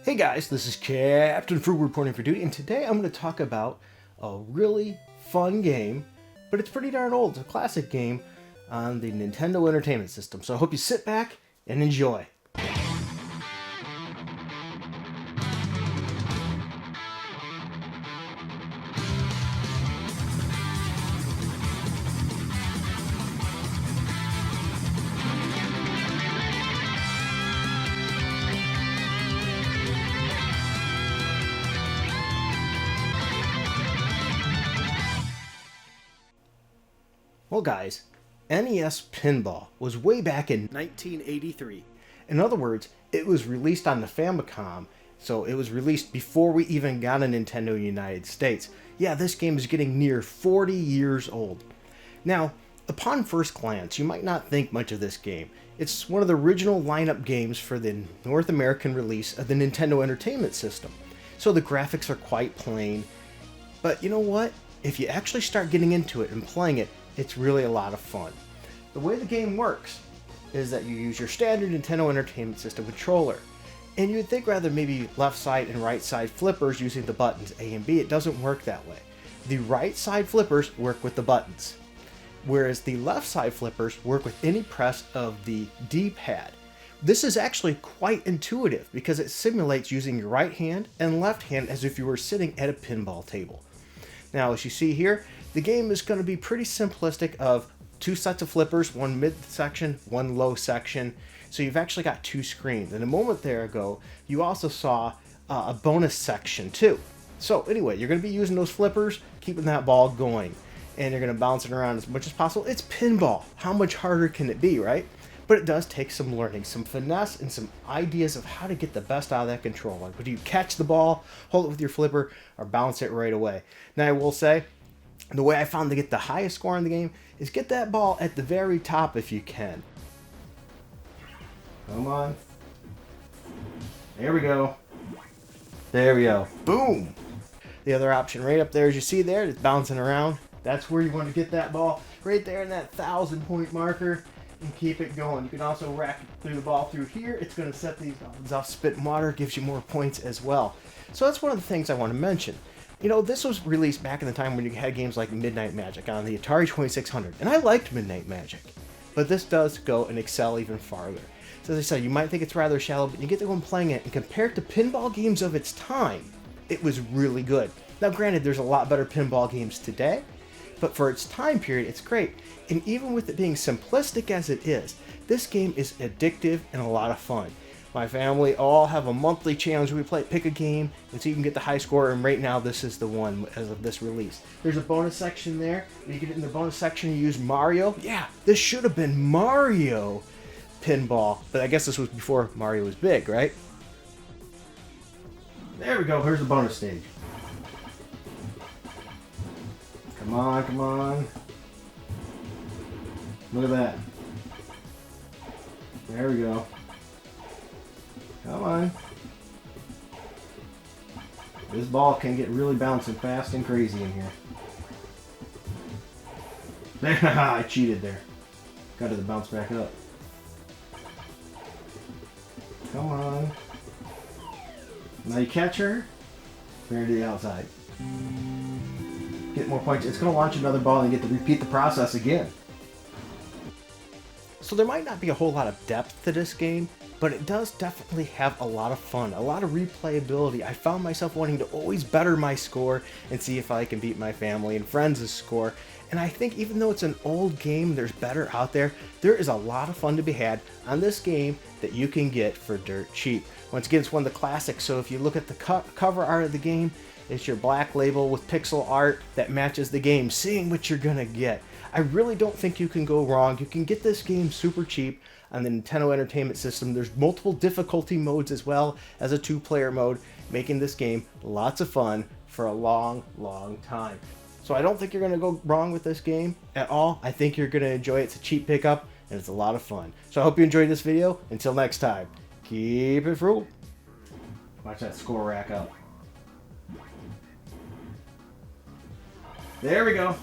Hey guys, this is Captain Fruit reporting for duty, and today I'm going to talk about a really fun game, but it's pretty darn old. It's a classic game on the Nintendo Entertainment System, so I hope you sit back and enjoy. Well guys, NES Pinball was way back in 1983. In other words, it was released on the Famicom, so it was released before we even got a Nintendo in the United States. Yeah, this game is getting near 40 years old. Now, upon first glance, you might not think much of this game. It's one of the original lineup games for the North American release of the Nintendo Entertainment System. So the graphics are quite plain, but you know what? If you actually start getting into it and playing it, it's really a lot of fun. The way the game works is that you use your standard Nintendo Entertainment System controller. And you'd think rather maybe left side and right side flippers using the buttons A and B. It doesn't work that way. The right side flippers work with the buttons, whereas the left side flippers work with any press of the D-pad. This is actually quite intuitive because it simulates using your right hand and left hand as if you were sitting at a pinball table. Now, as you see here, the game is going to be pretty simplistic of two sets of flippers, one mid section, one low section. So you've actually got two screens. And a moment there ago, you also saw a bonus section too. So anyway, you're going to be using those flippers, keeping that ball going. And you're going to bounce it around as much as possible. It's pinball. How much harder can it be, right? But it does take some learning, some finesse, and some ideas of how to get the best out of that control. Like, would you catch the ball, hold it with your flipper, or bounce it right away? Now, I will say, the way I found to get the highest score in the game is get that ball at the very top if you can. Come on. There we go. There we go. Boom! The other option right up there, as you see there, it's bouncing around. That's where you want to get that ball, right there in that 1,000-point marker, and keep it going. You can also rack through the ball through here. It's going to set these buttons off spitting water, gives you more points as well. So that's one of the things I want to mention. You know, this was released back in the time when you had games like Midnight Magic on the Atari 2600, and I liked Midnight Magic, but this does go and excel even farther. So as I said, you might think it's rather shallow, but you get to go and playing it, and compared to pinball games of its time, it was really good. Now granted, there's a lot better pinball games today, but for its time period, it's great. And even with it being simplistic as it is, this game is addictive and a lot of fun. My family all have a monthly challenge where we play, pick a game, and so you can get the high score, and right now this is the one as of this release. There's a bonus section there. You get in the bonus section, you use Mario. Yeah, this should have been Mario Pinball, but I guess this was before Mario was big, right? There we go, here's the bonus stage. Come on, come on. Look at that. There we go. Come on. This ball can get really bouncing fast and crazy in here. There, I cheated there. Got to bounce back up. Come on. Now you catch her. Bring her to the outside. Get more points. It's going to launch another ball and you get to repeat the process again. So there might not be a whole lot of depth to this game, but it does definitely have a lot of fun, a lot of replayability. I found myself wanting to always better my score and see if I can beat my family and friends' score. And I think even though it's an old game, there's better out there. There is a lot of fun to be had on this game that you can get for dirt cheap. Once again, it's one of the classics, so if you look at the cover art of the game, it's your black label with pixel art that matches the game, seeing what you're gonna get. I really don't think you can go wrong. You can get this game super cheap on the Nintendo Entertainment System. There's multiple difficulty modes as well as a two-player mode, making this game lots of fun for a long, long time. So I don't think you're gonna go wrong with this game at all. I think you're gonna enjoy it. It's a cheap pickup and it's a lot of fun. So I hope you enjoyed this video. Until next time, keep it frugal. Watch that score rack up. There we go.